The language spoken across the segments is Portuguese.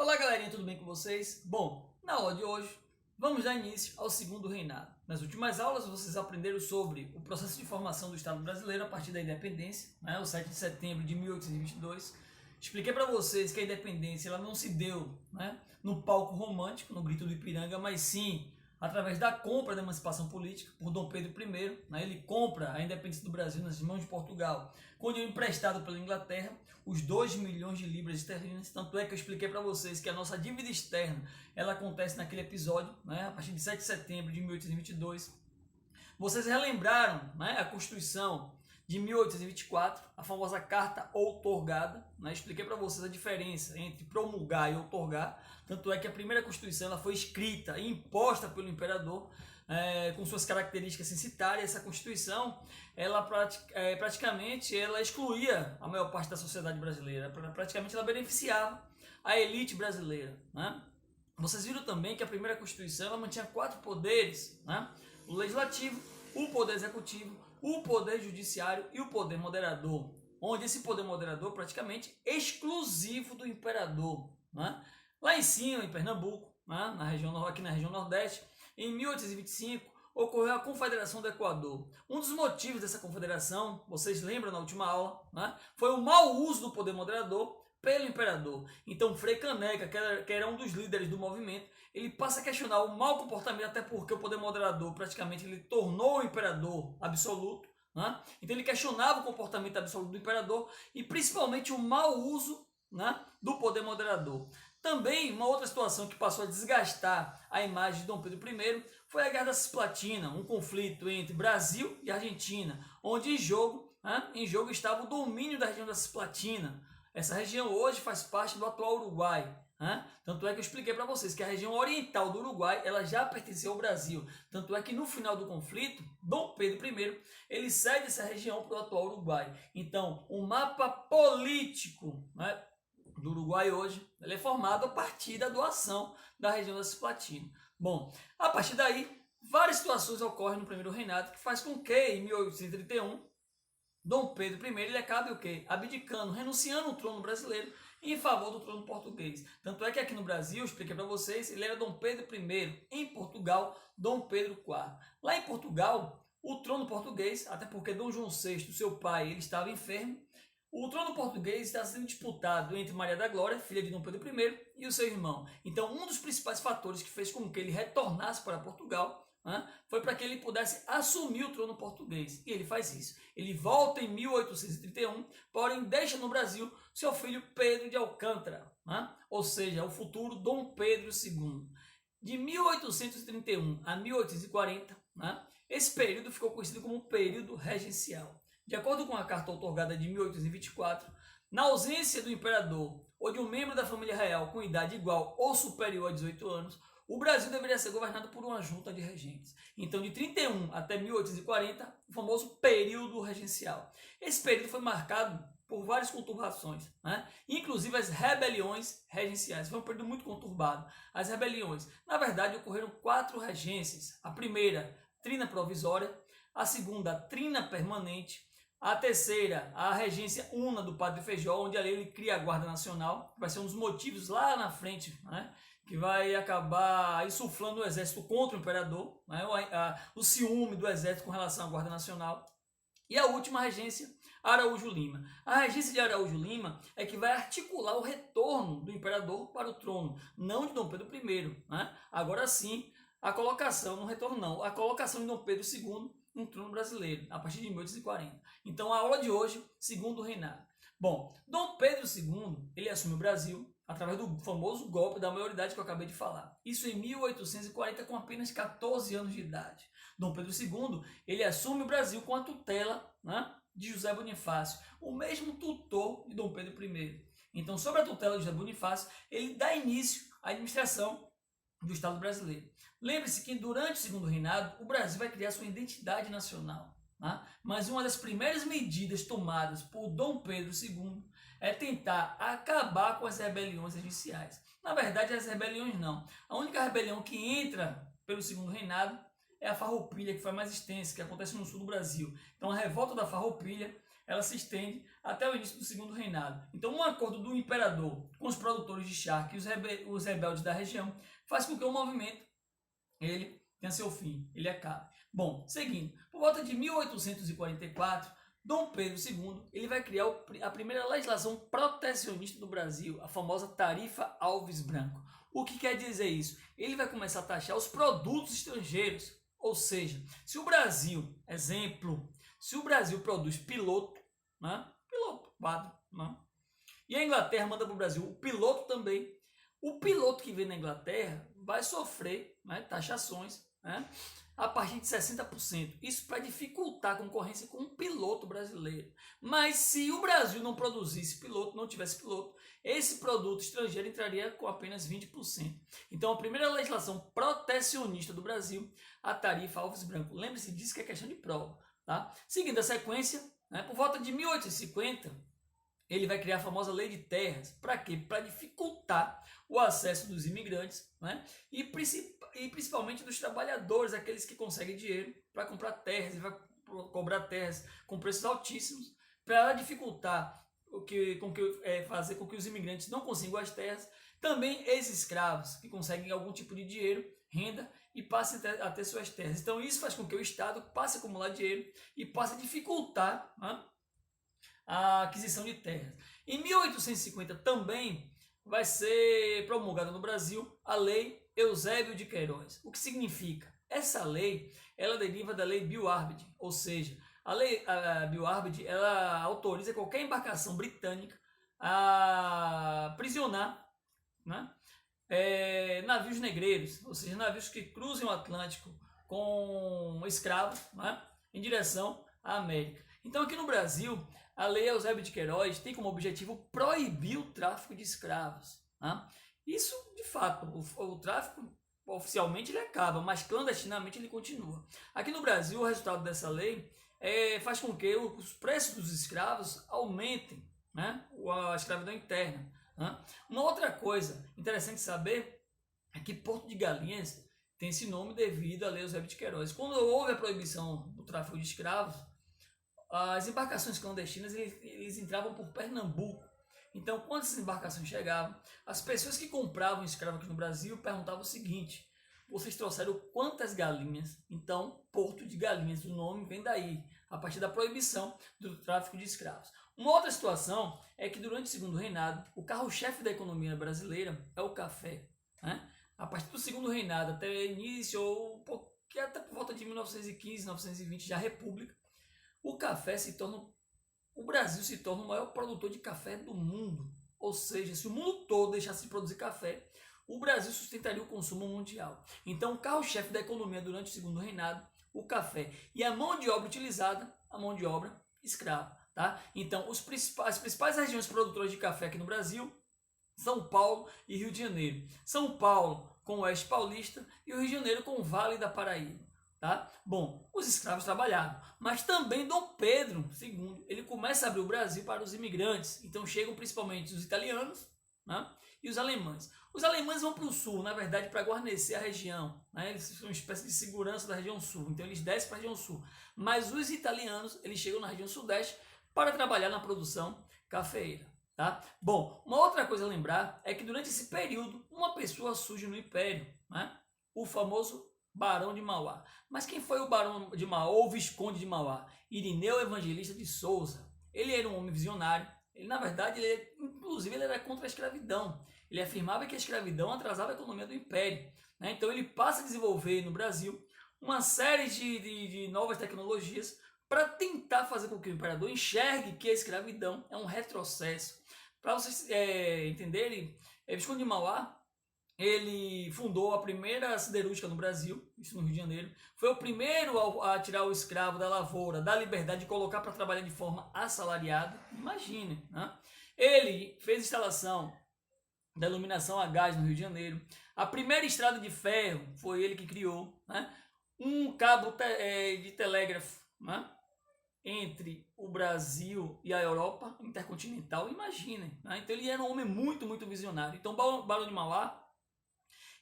Olá galerinha, tudo bem com vocês? Bom, na aula de hoje vamos dar início ao segundo reinado. Nas últimas aulas vocês aprenderam sobre o processo de formação do Estado brasileiro a partir da independência, o 7 de setembro de 1822. Expliquei para vocês que a independência ela não se deu no palco romântico, no grito do Ipiranga, mas sim através da compra da emancipação política por Dom Pedro I. Ele compra a independência do Brasil nas mãos de Portugal, com dinheiro emprestado pela Inglaterra, os 2 milhões de libras esterlinas. Tanto é que eu expliquei para vocês que a nossa dívida externa ela acontece naquele episódio, a partir de 7 de setembro de 1822. Vocês relembraram a Constituição de 1824, a famosa Carta Outorgada. Expliquei para vocês a diferença entre promulgar e outorgar. Tanto é que a primeira Constituição ela foi escrita e imposta pelo imperador, com suas características censitárias. Essa Constituição ela praticamente ela excluía a maior parte da sociedade brasileira, praticamente ela beneficiava a elite brasileira. Vocês viram também que a primeira Constituição ela mantinha 4 poderes, o legislativo, o poder executivo, o poder judiciário e o poder moderador, onde esse poder moderador praticamente exclusivo do imperador. Lá em cima, em Pernambuco, aqui na região Nordeste, em 1825, ocorreu a Confederação do Equador. Um dos motivos dessa confederação, vocês lembram na última aula, foi o mau uso do poder moderador pelo imperador. Então Frei Caneca, que era um dos líderes do movimento, ele passa a questionar o mau comportamento, até porque o poder moderador praticamente ele tornou o imperador absoluto. Então ele questionava o comportamento absoluto do imperador e principalmente o mau uso do poder moderador. Também uma outra situação que passou a desgastar a imagem de Dom Pedro I foi a Guerra da Cisplatina, um conflito entre Brasil e Argentina, onde em jogo estava o domínio da região da Cisplatina. Essa região hoje faz parte do atual Uruguai. Tanto é que eu expliquei para vocês que a região oriental do Uruguai ela já pertenceu ao Brasil. Tanto é que no final do conflito, Dom Pedro I ele cede essa região para o atual Uruguai. Então, o mapa político do Uruguai hoje ele é formado a partir da doação da região da Cisplatina. Bom, a partir daí, várias situações ocorrem no primeiro reinado que faz com que, em 1831, Dom Pedro I ele acabe o quê? Abdicando, renunciando ao trono brasileiro em favor do trono português. Tanto é que aqui no Brasil, eu expliquei para vocês, ele era Dom Pedro I, em Portugal, Dom Pedro IV. Lá em Portugal, o trono português, até porque Dom João VI, seu pai, ele estava enfermo, o trono português está sendo disputado entre Maria da Glória, filha de Dom Pedro I, e o seu irmão. Então, um dos principais fatores que fez com que ele retornasse para Portugal foi para que ele pudesse assumir o trono português. E ele faz isso. Ele volta em 1831, porém deixa no Brasil seu filho Pedro de Alcântara, ou seja, o futuro Dom Pedro II. De 1831 a 1840, esse período ficou conhecido como período regencial. De acordo com a Carta Outorgada de 1824, na ausência do imperador ou de um membro da família real com idade igual ou superior a 18 anos, o Brasil deveria ser governado por uma junta de regentes. Então, de 31 até 1840, o famoso período regencial. Esse período foi marcado por várias conturbações, inclusive as rebeliões regenciais. Foi um período muito conturbado. As rebeliões, na verdade, ocorreram 4 regências. A primeira, trina provisória. A segunda, trina permanente. A terceira, a regência una do Padre Feijó, onde ali ele cria a Guarda Nacional, que vai ser um dos motivos lá na frente, que vai acabar insuflando o exército contra o imperador, o ciúme do exército com relação à Guarda Nacional. E a última regência, Araújo Lima. A regência de Araújo Lima é que vai articular o retorno do imperador para o trono, não de Dom Pedro I. Agora sim, a colocação, não retorno não, a colocação de Dom Pedro II no trono brasileiro, a partir de 1840. Então, a aula de hoje, segundo reinado. Bom, Dom Pedro II, ele assume o Brasil através do famoso golpe da maioridade que eu acabei de falar. Isso em 1840, com apenas 14 anos de idade. Dom Pedro II, ele assume o Brasil com a tutela de José Bonifácio, o mesmo tutor de Dom Pedro I. Então, sob a tutela de José Bonifácio, ele dá início à administração do Estado brasileiro. Lembre-se que durante o segundo reinado, o Brasil vai criar sua identidade nacional. Mas uma das primeiras medidas tomadas por Dom Pedro II é tentar acabar com as rebeliões regenciais. Na verdade, as rebeliões não. A única rebelião que entra pelo segundo reinado é a Farroupilha, que foi mais extensa, que acontece no sul do Brasil. Então, a revolta da Farroupilha ela se estende até o início do segundo reinado. Então, um acordo do imperador com os produtores de charque e os rebeldes da região faz com que o movimento ele tenha seu fim, ele acabe. Bom, seguindo, por volta de 1844, Dom Pedro II ele vai criar a primeira legislação protecionista do Brasil, a famosa Tarifa Alves Branco. O que quer dizer isso? Ele vai começar a taxar os produtos estrangeiros, ou seja, se o Brasil, exemplo, se o Brasil produz piloto, né? Piloto, quadro, né? E a Inglaterra manda para o Brasil o piloto também, o piloto que vem na Inglaterra vai sofrer, né, taxações, né, a partir de 60%. Isso para dificultar a concorrência com um piloto brasileiro. Mas se o Brasil não produzisse piloto, não tivesse piloto, esse produto estrangeiro entraria com apenas 20%. Então, a primeira legislação protecionista do Brasil, a Tarifa Alves Branco. Lembre-se disso, que é questão de prova. Tá? Seguindo a sequência, né, por volta de 1850, ele vai criar a famosa Lei de Terras. Para quê? Para dificultar o acesso dos imigrantes, né, e principalmente dos trabalhadores, aqueles que conseguem dinheiro para comprar terras e vai cobrar terras com preços altíssimos, para dificultar fazer com que os imigrantes não consigam as terras. Também ex-escravos que conseguem algum tipo de dinheiro, renda, e passem a ter suas terras. Então isso faz com que o Estado passe a acumular dinheiro e passe a dificultar, né, a aquisição de terras. Em 1850 também vai ser promulgada no Brasil a Lei Eusébio de Queiroz. O que significa? Essa lei, ela deriva da Lei Bill-Arbid, ou seja, a Lei Bill-Arbid, ela autoriza qualquer embarcação britânica a aprisionar, né, navios negreiros, ou seja, navios que cruzem o Atlântico com escravos, né, em direção à América. Então aqui no Brasil, a Lei Eusébio de Queiroz tem como objetivo proibir o tráfico de escravos. Né? Isso, de fato, o tráfico oficialmente ele acaba, mas clandestinamente ele continua. Aqui no Brasil, o resultado dessa lei faz com que os preços dos escravos aumentem, né? A escravidão interna. Né? Uma outra coisa interessante saber é que Porto de Galinhas tem esse nome devido à Lei Eusébio de Queiroz. Quando houve a proibição do tráfico de escravos, as embarcações clandestinas eles entravam por Pernambuco. Então, quando essas embarcações chegavam, as pessoas que compravam escravos aqui no Brasil perguntavam o seguinte: vocês trouxeram quantas galinhas? Então, Porto de Galinhas, o nome vem daí, a partir da proibição do tráfico de escravos. Uma outra situação é que durante o segundo reinado, o carro-chefe da economia brasileira é o café. Né? A partir do segundo reinado até início, ou até por volta de 1915, 1920, já república, o Brasil se torna o maior produtor de café do mundo. Ou seja, se o mundo todo deixasse de produzir café, o Brasil sustentaria o consumo mundial. Então, o carro-chefe da economia durante o segundo reinado, o café. E a mão de obra utilizada, a mão de obra escrava. Tá? Então, as principais regiões produtoras de café aqui no Brasil, São Paulo e Rio de Janeiro. São Paulo com o Oeste Paulista e o Rio de Janeiro com o Vale da Paraíba. Tá? Bom, os escravos trabalhavam, mas também Dom Pedro II, ele começa a abrir o Brasil para os imigrantes. Então chegam principalmente os italianos, né, e os alemães. Os alemães vão para o sul, na verdade, para guarnecer a região. Né? Eles são uma espécie de segurança da região sul, então eles descem para a região sul. Mas os italianos, eles chegam na região sudeste para trabalhar na produção cafeeira. Tá? Bom, uma outra coisa a lembrar é que durante esse período, uma pessoa surge no Império, né? O famoso Barão de Mauá. Mas quem foi o Barão de Mauá ou o Visconde de Mauá? Irineu Evangelista de Souza. Ele era um homem visionário. Ele, na verdade, inclusive ele era contra a escravidão. Ele afirmava que a escravidão atrasava a economia do Império. Né? Então ele passa a desenvolver no Brasil uma série de novas tecnologias para tentar fazer com que o imperador enxergue que a escravidão é um retrocesso. Para vocês entenderem, Visconde de Mauá, ele fundou a primeira siderúrgica no Brasil, isso no Rio de Janeiro. Foi o primeiro a tirar o escravo da lavoura, da liberdade, de colocar para trabalhar de forma assalariada. Imagine, né? Ele fez instalação da iluminação a gás no Rio de Janeiro. A primeira estrada de ferro foi ele que criou. Né? Um cabo de telégrafo, né, entre o Brasil e a Europa, intercontinental. Imagine. Né? Então ele era um homem muito, muito visionário. Então o Barão de Mauá,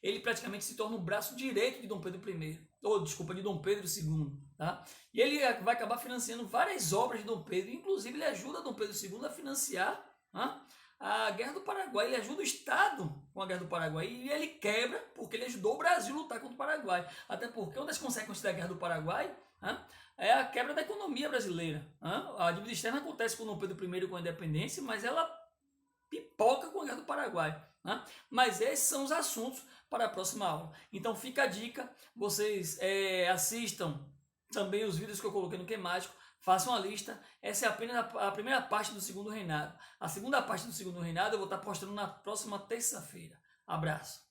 ele praticamente se torna o braço direito de Dom Pedro I, ou desculpa, de Dom Pedro II. tá? E ele vai acabar financiando várias obras de Dom Pedro, inclusive ele ajuda Dom Pedro II a financiar, tá, a Guerra do Paraguai. Ele ajuda o Estado com a Guerra do Paraguai e ele quebra porque ele ajudou o Brasil a lutar contra o Paraguai. Até porque uma das consequências da Guerra do Paraguai, tá, é a quebra da economia brasileira. Tá? A dívida externa acontece com Dom Pedro I com a independência, mas ela pipoca com a Guerra do Paraguai. Tá? Mas esses são os assuntos para a próxima aula. Então fica a dica, vocês assistam também os vídeos que eu coloquei no Queimático, façam a lista. Essa é apenas a primeira parte do segundo reinado. A segunda parte do segundo reinado eu vou estar postando na próxima terça-feira. Abraço.